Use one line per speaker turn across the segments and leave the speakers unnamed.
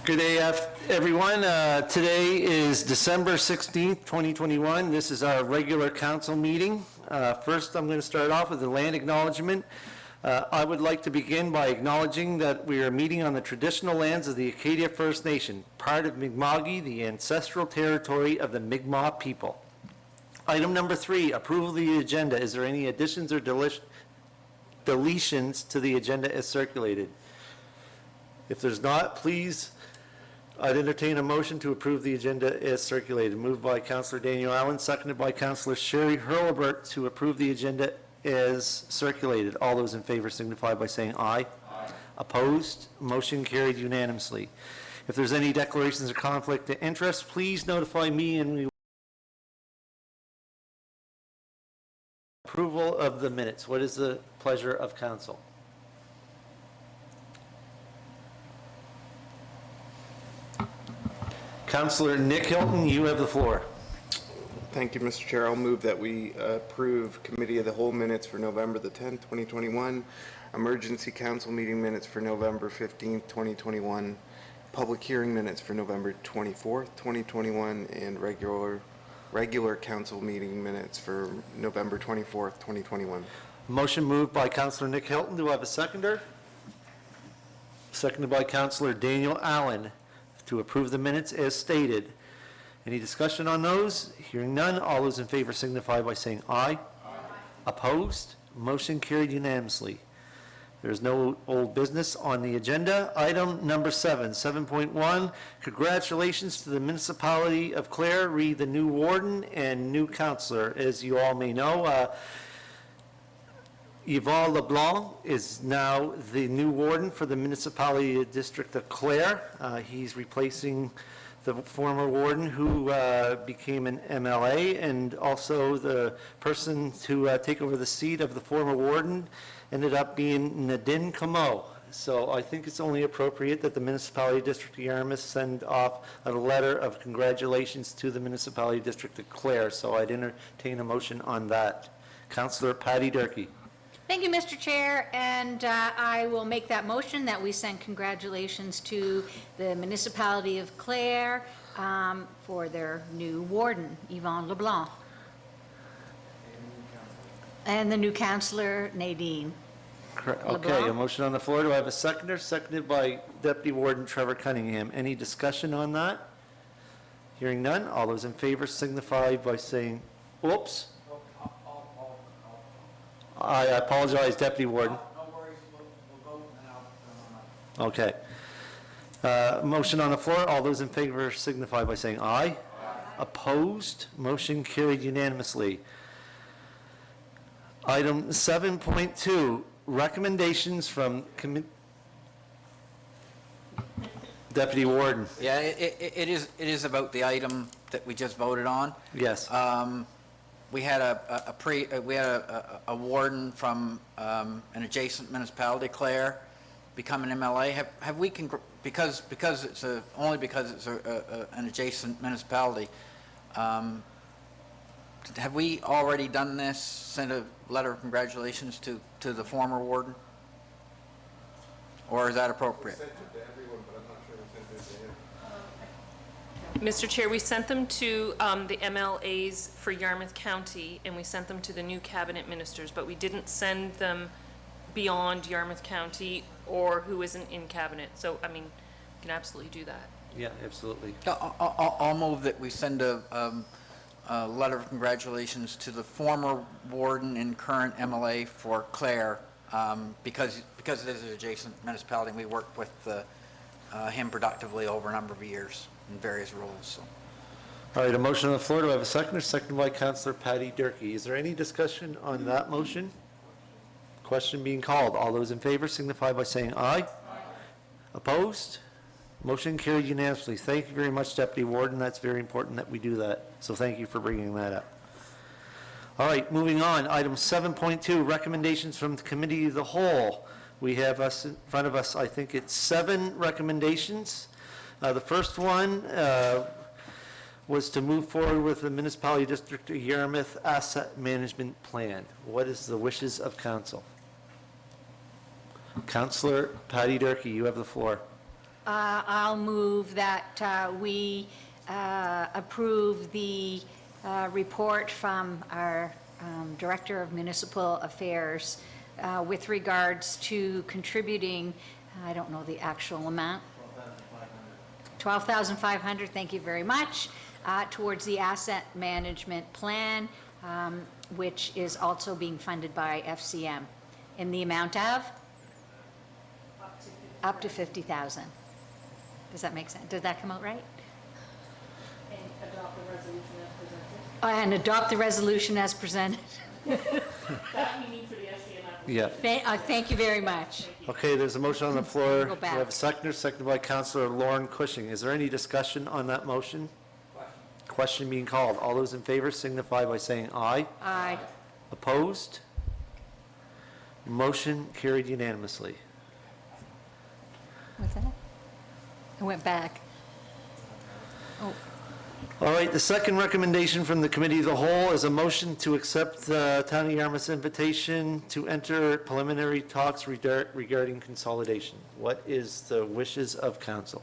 Good day, everyone. Today is December 16th, 2021. This is our regular council meeting. First, I'm going to start off with the land acknowledgement. I would like to begin by acknowledging that we are meeting on the traditional lands of the Acadia First Nation, part of Mi'kma'ki, the ancestral territory of the Mi'kmaq people. Item number 3, approval of the agenda. Is there any additions or deletions to the agenda as circulated? If there's not, please, I'd entertain a motion to approve the agenda as circulated. Moved by Councillor Daniel Allen, seconded by Councillor Sherry Hurlbert to approve the agenda as circulated. All those in favor signify by saying aye. Aye. Opposed? Motion carried unanimously. If there's any declarations of conflict of interest, please notify me and we will. Approval of the minutes. What is the pleasure of council? Councillor Nick Hilton, you have the floor.
Thank you, Mr. Chair. I'll move that we approve Committee of the Whole minutes for November the 10th, 2021, Emergency Council meeting minutes for November 15th, 2021, public hearing minutes for November 24th, 2021, and regular council meeting minutes for November 24th, 2021.
Motion moved by Councillor Nick Hilton. Do I have a seconder? Seconded by Councillor Daniel Allen to approve the minutes as stated. Any discussion on those? Hearing none, all those in favor signify by saying aye. Aye. Opposed? Motion carried unanimously. There's no old business on the agenda. Item number 7.1, congratulations to the municipality of Clare, re the new warden and new councillor. As you all may know, Yvan LeBlanc is now the new warden for the municipality district of Clare. He's replacing the former warden who became an MLA, and also the person to take over the seat of the former warden ended up being Nadine Comeau. So I think it's only appropriate that the municipality district of Yarmouth send off a letter of congratulations to the municipality district of Clare. So I'd entertain a motion on that. Councillor Patty Durkee.
Thank you, Mr. Chair, and I will make that motion that we send congratulations to the municipality of Clare for their new warden, Yvan LeBlanc, and the new councillor, Nadine.
Okay,
LeBlanc.
a motion on the floor. Do I have a seconder? Seconded by Deputy Warden Trevor Cunningham. Any discussion on that? Hearing none, all those in favor signify by saying, whoops. I apologize, Deputy Warden.
No worries, we'll vote and then I'll.
Okay. Motion on the floor. All those in favor signify by saying aye. Aye. Opposed? Motion carried unanimously. Item 7.2, recommendations from Deputy Warden.
Yeah, it is about the item that we just voted on.
Yes.
We had a warden from an adjacent municipality, Clare, become an MLA. Have we because it's only because it's an adjacent municipality. Have we already done this? Sent a letter of congratulations to the former warden, or is that appropriate?
Mr. Chair, we sent them to the MLAs for Yarmouth County, and we sent them to the new cabinet ministers, but we didn't send them beyond Yarmouth County or who isn't in cabinet. So, I mean, you can absolutely do that.
Yeah, absolutely.
I'll move that we send a letter of congratulations to the former warden and current MLA for Clare, because it is an adjacent municipality, and we worked with him productively over a number of years in various roles. So.
All right, a motion on the floor. Do I have a seconder? Seconded by Councillor Patty Durkee. Is there any discussion on that motion? Question being called. All those in favor signify by saying aye. Aye. Opposed? Motion carried unanimously. Thank you very much, Deputy Warden. That's very important that we do that. So thank you for bringing that up. All right, moving on. Item 7.2, recommendations from the Committee of the Whole. We have us in front of us, I think it's 7 recommendations. The first one was to move forward with the Municipality District of Yarmouth Asset Management Plan. What is the wishes of council? Councillor Patty Durkee, you have the floor.
I'll move that we approve the report from our Director of Municipal Affairs with regards to contributing, I don't know the actual amount. $12,500, thank you very much, towards the asset management plan, which is also being funded by FCM, in the amount of? Up to $50,000. Does that make sense? Does that come out right?
And adopt the resolution as presented.
And adopt the resolution as presented.
That we need for the SCM application.
Yeah.
Thank you very much.
Okay, there's a motion on the floor.
Go
Do we have a
back.
seconder? Seconded by Councillor Lauren Cushing. Is there any discussion on that motion? Question being called. All those in favor signify by saying aye.
Aye.
Opposed? Motion carried unanimously.
What's that? I went back. Oh,
All right, the second recommendation from the Committee of the Whole is a motion to accept Town of Yarmouth's invitation to enter preliminary talks regarding consolidation. What is the wishes of council?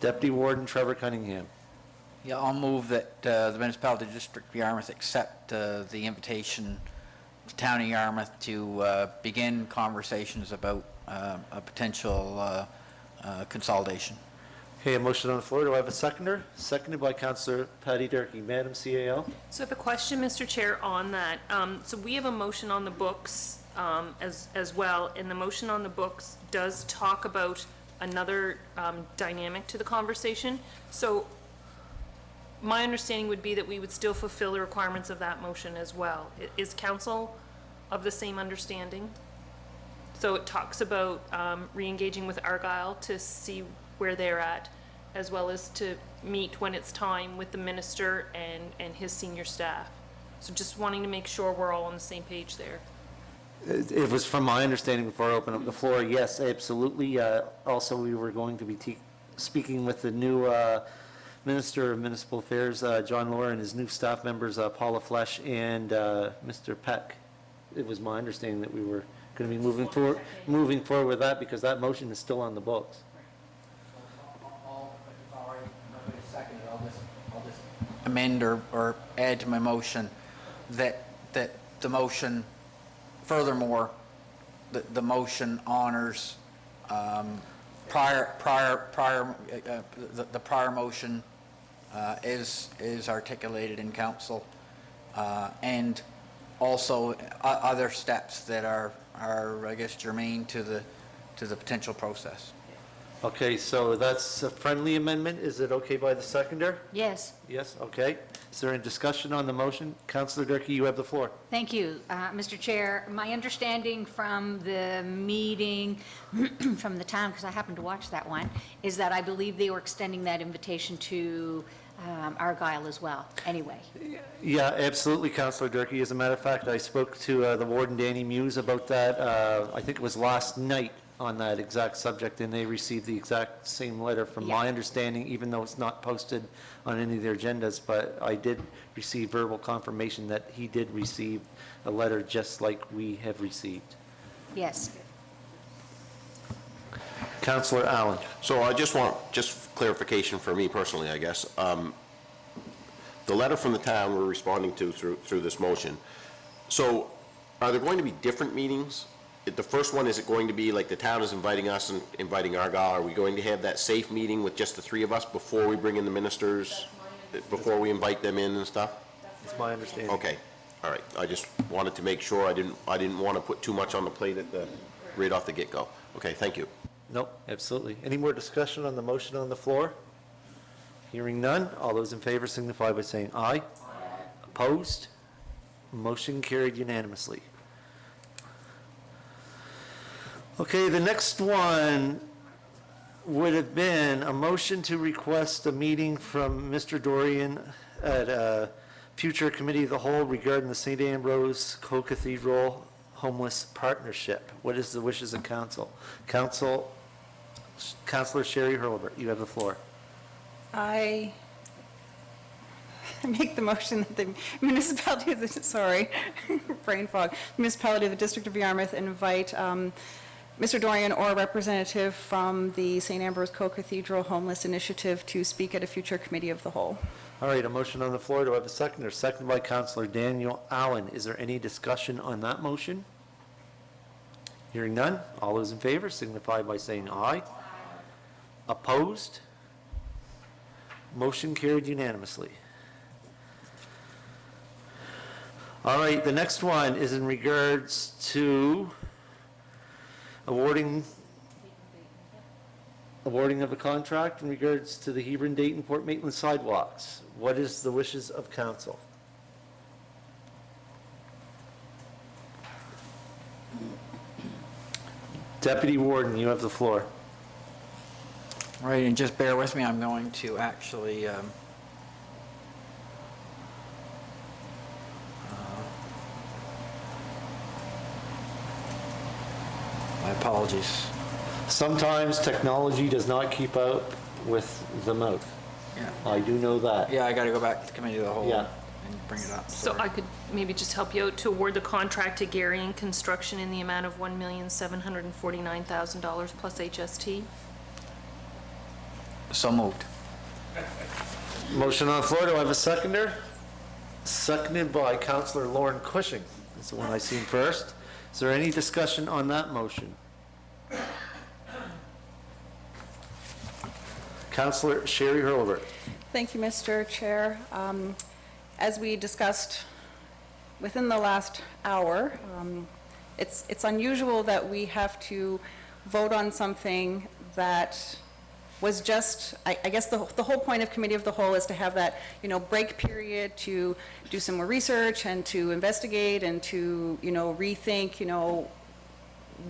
Deputy Warden Trevor Cunningham.
Yeah, I'll move that the municipality district of Yarmouth accept the invitation to Town of Yarmouth to begin conversations about a potential consolidation.
Okay, a motion on the floor. Do I have a seconder? Seconded by Councillor Patty Durkee. Madam CAL?
So I have a question, Mr. Chair, on that. So we have a motion on the books as well, and the motion on the books does talk about another dynamic to the conversation. So my understanding would be that we would still fulfill the requirements of that motion as well. Is council of the same understanding? So it talks about re-engaging with Argyle to see where they're at, as well as to meet when it's time with the minister and his senior staff. So just wanting to make sure we're all on the same page there.
It was from my understanding before I open up the floor, yes, absolutely. Also, we were going to be speaking with the new Minister of Municipal Affairs, John Laura, and his new staff members, Paula Flesh and Mr. Peck. It was my understanding that we were going to be moving forward with that because that motion is still on the books.
I'll just amend or add to my motion that the motion, furthermore, the motion honors the prior motion is articulated in council, and also other steps that are, I guess, germane to the potential process.
Okay, so that's a friendly amendment. Is it okay by the seconder?
yes.
Yes, okay. Is there any discussion on the motion? Councillor Durkee, you have the floor.
Thank you, Mr. Chair. My understanding from the meeting, from the town, because I happened to watch that one, is that I believe they were extending that invitation to Argyle as well, anyway.
Yeah, absolutely, Councillor Durkee. As a matter of fact, I spoke to the warden, Danny Muse, about that, I think it was last night, on that exact subject, and they received the exact same letter from my
Yeah.
understanding, even though it's not posted on any of their agendas, but I did receive verbal confirmation that he did receive a letter just like we have received.
Yes.
Councillor Allen.
So I just want, just clarification for me personally, I guess. The letter from the town we're responding to through this motion. So are there going to be different meetings? The first one, is it going to be like the town is inviting us and inviting Argyle? Are we going to have that safe meeting with just the three of us before we bring in the ministers, before we invite them in and stuff?
That's my understanding.
Okay, all right. I just wanted to make sure I didn't want to put too much on the plate right off the get-go. Okay, thank you.
Nope, absolutely. Any more discussion on the motion on the floor? Hearing none, all those in favor signify by saying aye. Opposed? Motion carried unanimously. Okay, the next one would have been a motion to request a meeting from Mr. Dorian at a future committee of the whole regarding the St. Ambrose Co-Cathedral Homeless Partnership. What is the wishes of council? Councilor Sherry Hurlbert, you have the floor.
I make the motion that the municipality of the, sorry, brain fog, municipality of the District of Yarmouth invite Mr. Dorian or a representative from the St. Ambrose Co-Cathedral Homeless Initiative to speak at a future committee of the whole.
All right, a motion on the floor. Do I have a seconder? Seconded by Counselor Daniel Allen. Is there any discussion on that motion? Hearing none. All those in favor signify by saying aye. Opposed? Motion carried unanimously. All right, the next one is in regards to awarding of a contract in regards to the Hebron, Dayton, Port Maitland sidewalks. What is the wishes of council? Deputy Warden, you have the floor.
Right, and just bear with me, I'm going to actually, my apologies.
Sometimes technology does not keep up with the mouth.
Yeah,
I do know that.
yeah, I got to go back to the committee of the whole
Yeah.
and bring it up.
So
sorry.
I could maybe just help you out to award the contract to Garion Construction in the amount of $1,749,000 plus HST.
So moved.
Motion on the floor. Do I have a seconder? Seconded by Councillor Lauren Cushing. That's the one I seen first. Is there any discussion on that motion? Councillor Sherry Hurlbert.
Thank you, Mr. Chair. As we discussed within the last hour, it's unusual that we have to vote on something that was just, I guess the whole point of committee of the whole is to have that, break period to do some more research and to investigate and to, rethink,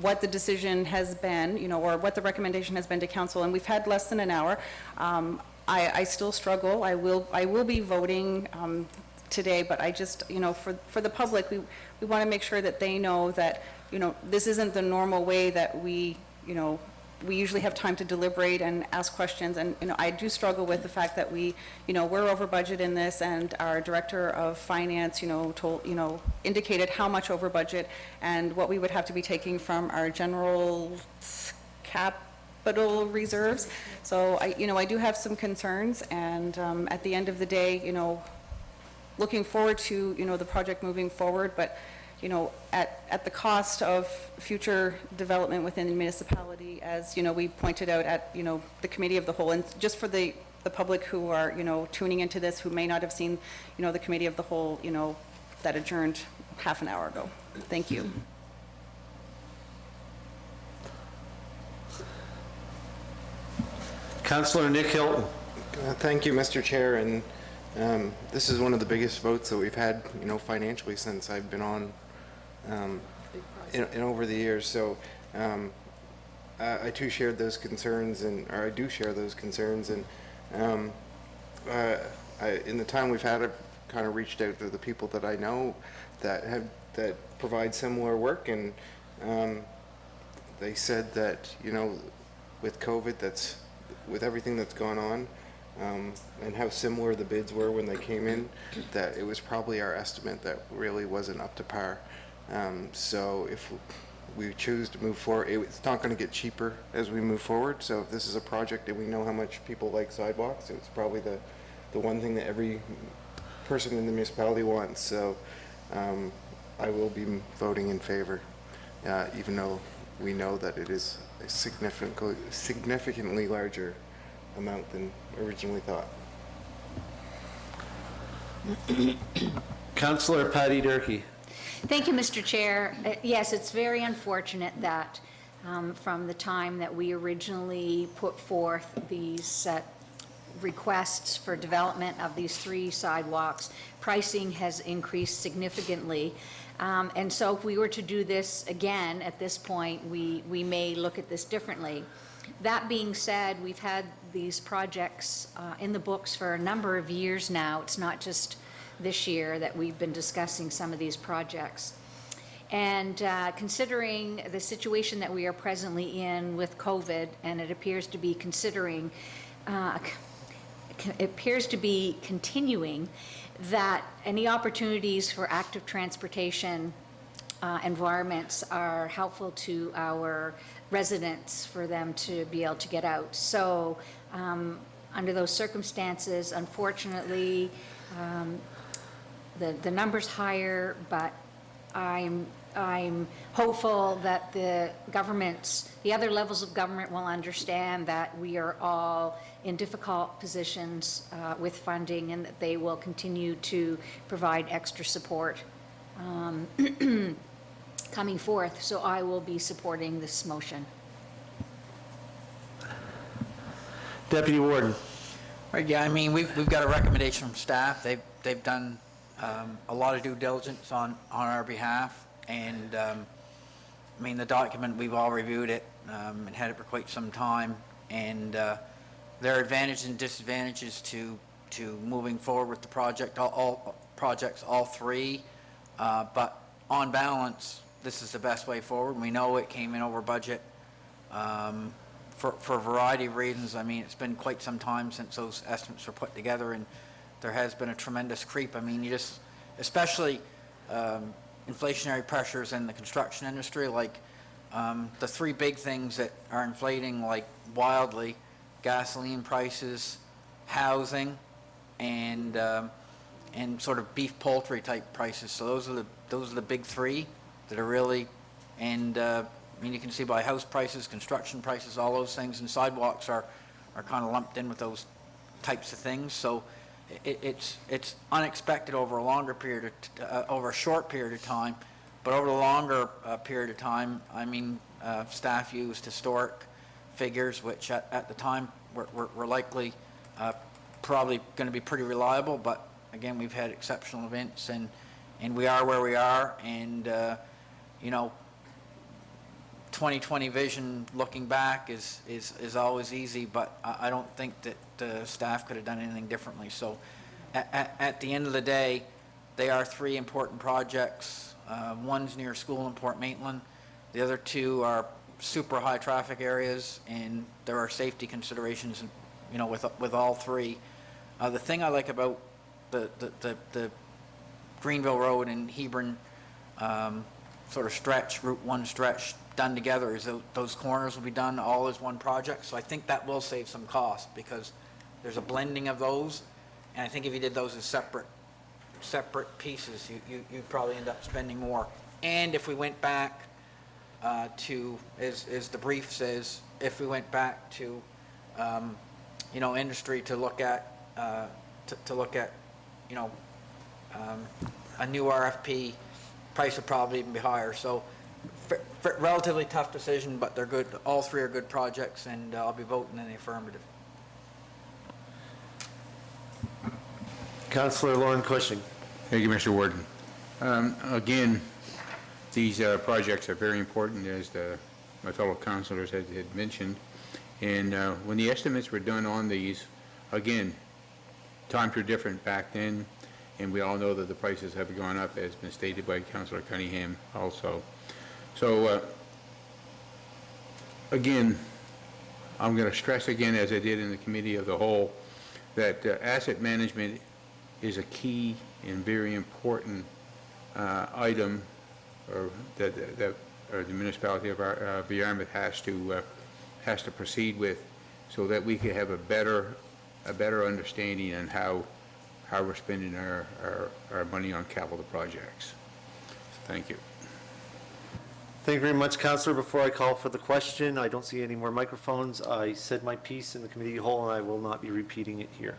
what the decision has been, or what the recommendation has been to council, and we've had less than an hour. I still struggle. I will be voting today, but I just, for the public, we want to make sure that they know that, this isn't the normal way that we usually have time to deliberate and ask questions, and, I do struggle with the fact that we're over budget in this, and our Director of Finance, indicated how much over budget and what we would have to be taking from our general capital reserves. So I do have some concerns, and at the end of the day, looking forward to, the project moving forward, but at the cost of future development within the municipality, as, we pointed out at, the committee of the whole. And just for the public who are, tuning into this, who may not have seen, the committee of the whole, that adjourned half an hour ago. Thank you.
Councillor Nick Hilton.
Thank you, Mr. Chair, and this is one of the biggest votes that we've had, financially since I've been on in over the years. So I too shared those concerns, or I do share those concerns, and in the time we've had, I've kind of reached out to the people that I know that provide similar work, and they said that, with COVID, with everything that's gone on, and how similar the bids were when they came in, that it was probably our estimate that really wasn't up to par. So if we choose to move forward, it's not going to get cheaper as we move forward. So if this is a project and we know how much people like sidewalks, it's probably the one thing that every person in the municipality wants. So I will be voting in favor, even though we know that it is a significantly larger amount than originally thought.
Councillor Patty Durkee.
Thank you, Mr. Chair. Yes, it's very unfortunate that from the time that we originally put forth these requests for development of these 3 sidewalks, pricing has increased significantly. And so if we were to do this again at this point, we may look at this differently. That being said, we've had these projects in the books for a number of years now. It's not just this year that we've been discussing some of these projects. And considering the situation that we are presently in with COVID, and it appears to be continuing, that any opportunities for active transportation environments are helpful to our residents for them to be able to get out. So under those circumstances, unfortunately, the number's higher, but I'm hopeful that the other levels of government will understand that we are all in difficult positions with funding, and that they will continue to provide extra support coming forth. So I will be supporting this motion.
Deputy Warden.
Right, yeah, I mean, we've got a recommendation from staff. They've done a lot of due diligence on our behalf, and I mean, the document, we've all reviewed it and had it for quite some time, and there are advantages and disadvantages to moving forward with the project, all projects, all three, but on balance, this is the best way forward. We know it came in over budget for a variety of reasons. I mean, it's been quite some time since those estimates were put together, and there has been a tremendous creep. I mean, especially inflationary pressures in the construction industry, like the three big things that are inflating like wildly: gasoline prices, housing, and sort of beef poultry type prices. So those are the big three that are really, and I mean, you can see by house prices, construction prices, all those things, and sidewalks are kind of lumped in with those types of things. So it's unexpected over a longer period, over a short period of time, but over the longer period of time, I mean, staff used historic figures, which at the time were likely probably going to be pretty reliable, but again, we've had exceptional events, and we are where we are, and you know, 2020 vision looking back is always easy, but I don't think that the staff could have done anything differently. So at the end of the day, they are three important projects. One's near a school in Port Maitland. The other two are super high traffic areas, and there are safety considerations, you know, with all three. The thing I like about the Greenville Road and Hebron sort of stretch, Route 1 stretch, done together, is those corners will be done all as one project. So I think that will save some cost, because there's a blending of those, and I think if you did those as separate pieces, you'd probably end up spending more. And if we went back to, as the brief says, if we went back to you know, industry to look at you know, a new RFP, price would probably even be higher. So relatively tough decision, but they're good. All three are good projects, and I'll be voting in the affirmative.
Councillor Lauren Cushing.
Thank you, Mr. Warden. Again, these projects are very important, as my fellow councilors had mentioned. And when the estimates were done on these, again, times were different back then, and we all know that the prices have gone up, as been stated by Councillor Cunningham also. So, again, I'm going to stress again, as I did in the Committee of the Whole, that asset management is a key and very important item that the municipality of Yarmouth has to proceed with, so that we can have a better understanding on how we're spending our money on capital projects. Thank you.
Thank you very much, Councillor. Before I call for the question, I don't see any more microphones. I said my piece in the committee of the whole, and I will not be repeating it here.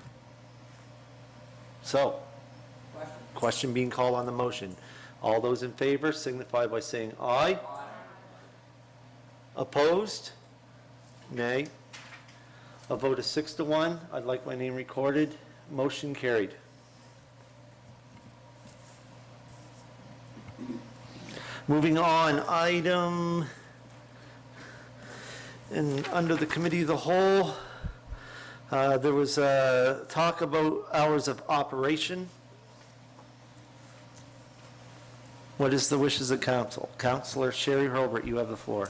So, question being called on the motion. All those in favor signify by saying aye. Opposed? Nay. A vote of 6-1. I'd like my name recorded. Motion carried. Moving on, item, and under the committee of the whole, there was talk about hours of operation. What is the wishes of council? Councillor Sherry Hurlbert, you have the floor.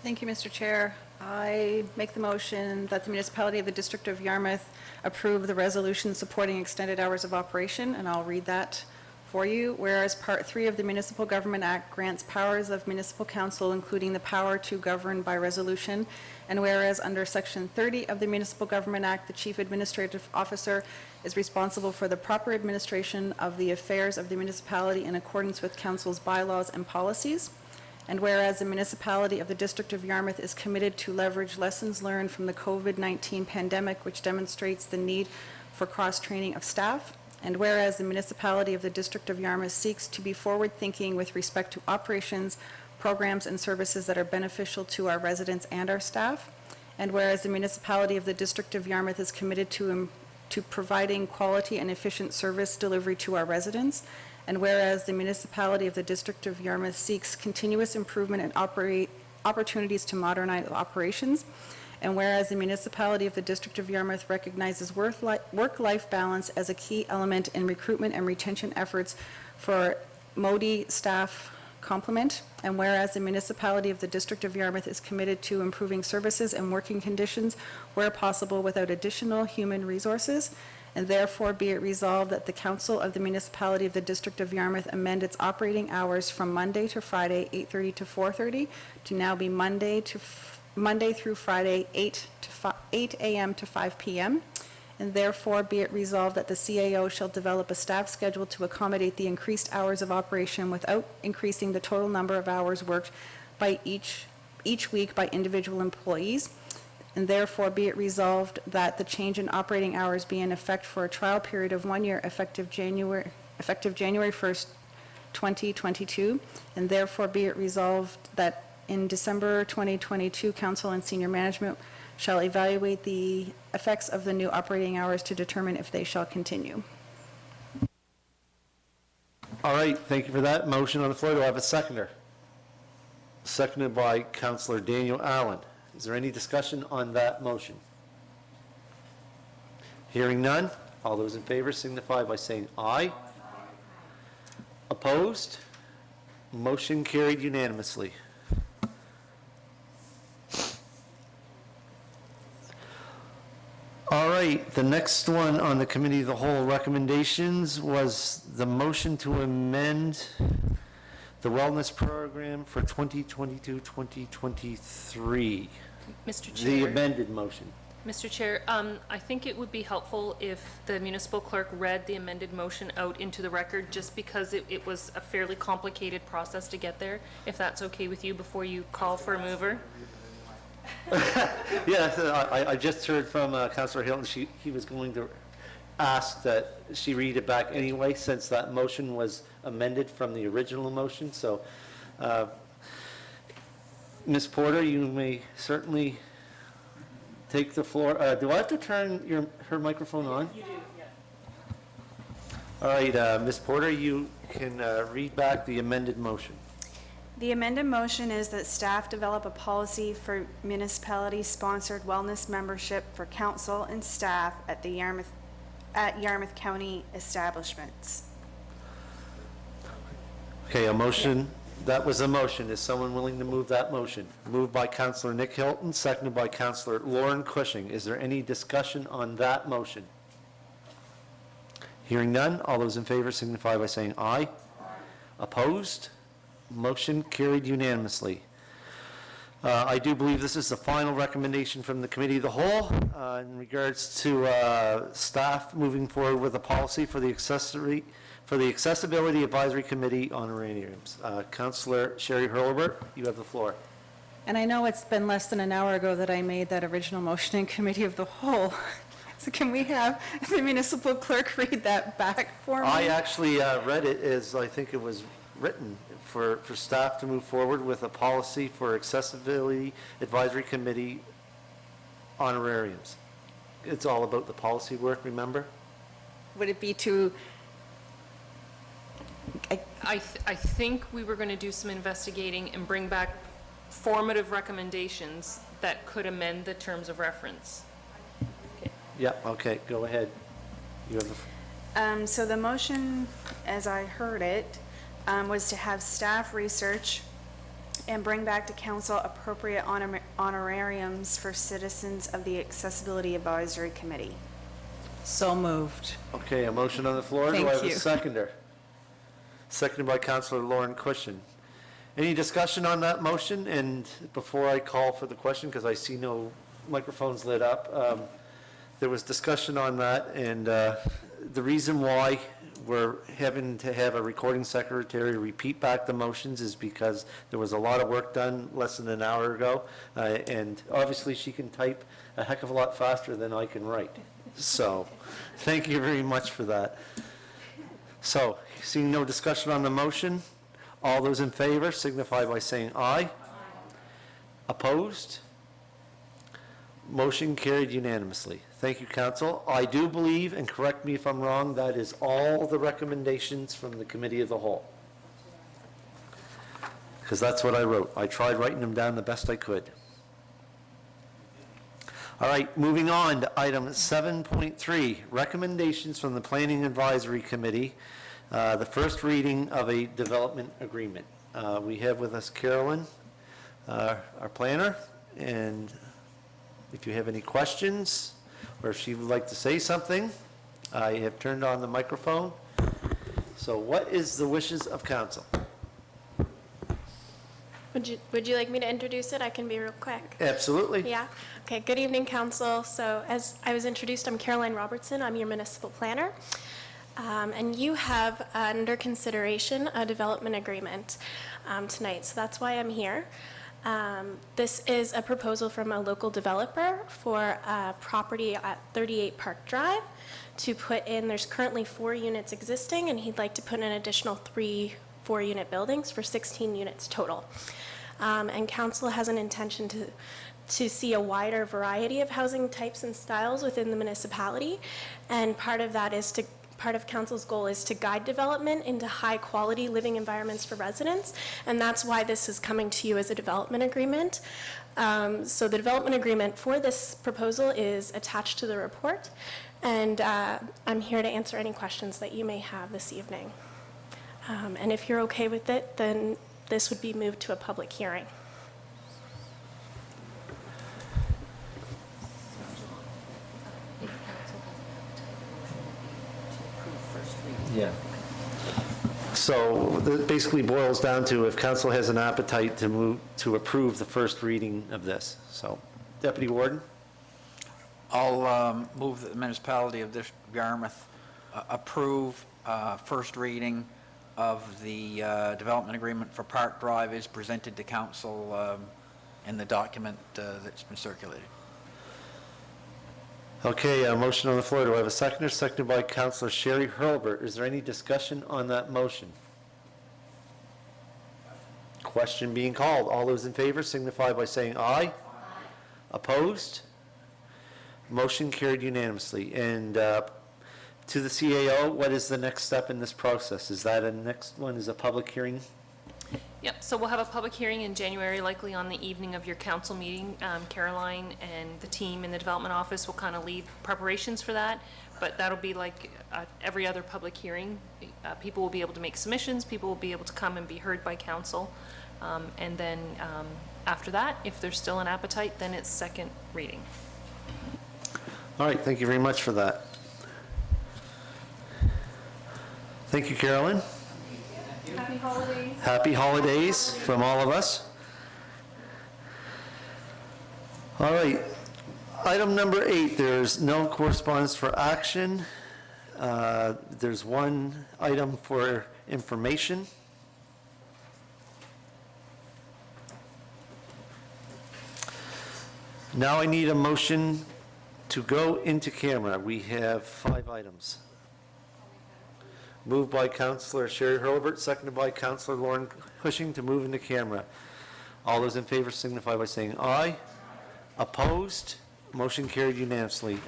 Thank you, Mr. Chair. I make the motion that the municipality of the District of Yarmouth approve the resolution supporting extended hours of operation, and I'll read that for you, whereas Part 3 of the Municipal Government Act grants powers of municipal council, including the power to govern by resolution, and whereas under Section 30 of the Municipal Government Act, the Chief Administrative Officer is responsible for the proper administration of the affairs of the municipality in accordance with council's bylaws and policies, and whereas the municipality of the District of Yarmouth is committed to leverage lessons learned from the COVID-19 pandemic, which demonstrates the need for cross-training of staff, and whereas the municipality of the District of Yarmouth seeks to be forward-thinking with respect to operations, programs, and services that are beneficial to our residents and our staff, and whereas the municipality of the District of Yarmouth is committed to providing quality and efficient service delivery to our residents, and whereas the municipality of the District of Yarmouth seeks continuous improvement and opportunities to modernize operations, and whereas the municipality of the District of Yarmouth recognizes work-life balance as a key element in recruitment and retention efforts for MODI staff complement, and whereas the municipality of the District of Yarmouth is committed to improving services and working conditions where possible without additional human resources, and therefore be it resolved that the Council of the Municipality of the District of Yarmouth amend its operating hours from Monday to Friday, 8:30 to 4:30, to now be Monday through Friday, 8 a.m. to 5 p.m., and therefore be it resolved that the CAO shall develop a staff schedule to accommodate the increased hours of operation without increasing the total number of hours worked by each week by individual employees, and therefore be it resolved that the change in operating hours be in effect for a trial period of 1 year effective January 1st, 2022, and therefore be it resolved that in December 2022, council and senior management shall evaluate the effects of the new operating hours to determine if they shall continue.
All right, thank you for that. Motion on the floor. Do I have a seconder? Seconded by Councillor Daniel Allen. Is there any discussion on that motion? Hearing none. All those in favor signify by saying aye. Opposed? Motion carried unanimously. All right, the next one on the Committee of the Whole recommendations was the motion to amend the wellness program for 2022-2023.
Mr.
The
Chair,
amended motion.
Mr. Chair, I think it would be helpful if the municipal clerk read the amended motion out into the record, just because it was a fairly complicated process to get there, if that's okay with you, before you call for a mover.
Yes, I just heard from Councillor Hilton, he was going to ask that she read it back anyway, since that motion was amended from the original motion, so Ms. Porter, you may certainly take the floor. Do I have to turn her microphone on? You do, yes. All right, Ms. Porter, you can read back the amended motion.
The amended motion is that staff develop a policy for municipality-sponsored wellness membership for council and staff at the Yarmouth County establishments.
Okay, a motion, that was a motion. Is someone willing to move that motion? Moved by Councillor Nick Hilton, seconded by Councillor Lauren Cushing. Is there any discussion on that motion? Hearing none, all those in favor signify by saying aye. Opposed? Motion carried unanimously. I do believe this is the final recommendation from the Committee of the Whole in regards to staff moving forward with a policy for the Accessibility Advisory Committee honorariums. Councillor Sherry Hurlbert, you have the floor.
And I know it's been less than an hour ago that I made that original motion in Committee of the Whole. So can we have the municipal clerk read that back for me?
I actually read it as I think it was written, for staff to move forward with a policy for Accessibility Advisory Committee honorariums. It's all about the policy work, remember?
Would it be to,
I think we were going to do some investigating and bring back formative recommendations that could amend the terms of reference.
Yeah, okay, go ahead. You have the
So the motion, as I heard it, was to have staff research and bring back to council appropriate honorariums for citizens of the Accessibility Advisory Committee.
so moved.
Okay, a motion on the floor. Do I
Thank
have a
you.
seconder? seconded by Counselor Lauren Cushion. Any discussion on that motion? And before I call for the question, because I see no microphones lit up, there was discussion on that, and the reason why we're having to have a recording secretary repeat back the motions is because there was a lot of work done less than an hour ago, and obviously she can type a heck of a lot faster than I can write. So, thank you very much for that. So, seeing no discussion on the motion, all those in favor signify by saying aye. Opposed? Motion carried unanimously. Thank you, council. I do believe, and correct me if I'm wrong, that is all the recommendations from the committee of the whole. Because that's what I wrote. I tried writing them down the best I could. All right, moving on to item 7.3, recommendations from the Planning Advisory Committee, the first reading of a development agreement. We have with us Carolyn, our planner, and if you have any questions, or if she would like to say something, I have turned on the microphone. So what is the wishes of council?
Would you like me to introduce it? I can be real quick.
Absolutely.
Yeah? Okay, good evening, council. So as I was introduced, I'm Caroline Robertson. I'm your municipal planner. And you have under consideration a development agreement tonight, so that's why I'm here. This is a proposal from a local developer for a property at 38 Park Drive to put in, there's currently 4 units existing, and he'd like to put in an additional 3 4-unit buildings for 16 units total. And council has an intention to see a wider variety of housing types and styles within the municipality, and part of council's goal is to guide development into high-quality living environments for residents, and that's why this is coming to you as a development agreement. So the development agreement for this proposal is attached to the report, and I'm here to answer any questions that you may have this evening. And if you're okay with it, then this would be moved to a public hearing.
Yeah. So it basically boils down to if council has an appetite to move, to approve the first reading of this. So, Deputy Warden?
I'll move that the municipality of District of Yarmouth approve first reading of the development agreement for Park Drive is presented to council in the document that's been circulated.
Okay, a motion on the floor. Do I have a seconder? Seconded by Councilor Sherry Hurlbert. Is there any discussion on that motion? Question being called. All those in favor signify by saying aye. Opposed? Motion carried unanimously. And to the CAO, what is the next step in this process? Is that a next one is a public hearing?
Yep, so we'll have a public hearing in January, likely on the evening of your council meeting. Caroline and the team in the development office will kind of lead preparations for that, but that'll be like every other public hearing. People will be able to make submissions, people will be able to come and be heard by council. And then after that, if there's still an appetite, then it's second reading.
All right, thank you very much for that. Thank you, Carolyn.
Happy holidays.
Happy holidays from all of us. All right, item number 8, there's no correspondence for action. There's one item for information. Now I need a motion to go into camera. We have 5 items. Moved by Councilor Sherry Hurlbert, seconded by Councilor Lauren Cushing to move into camera. All those in favor signify by saying aye. Opposed? Motion carried unanimously.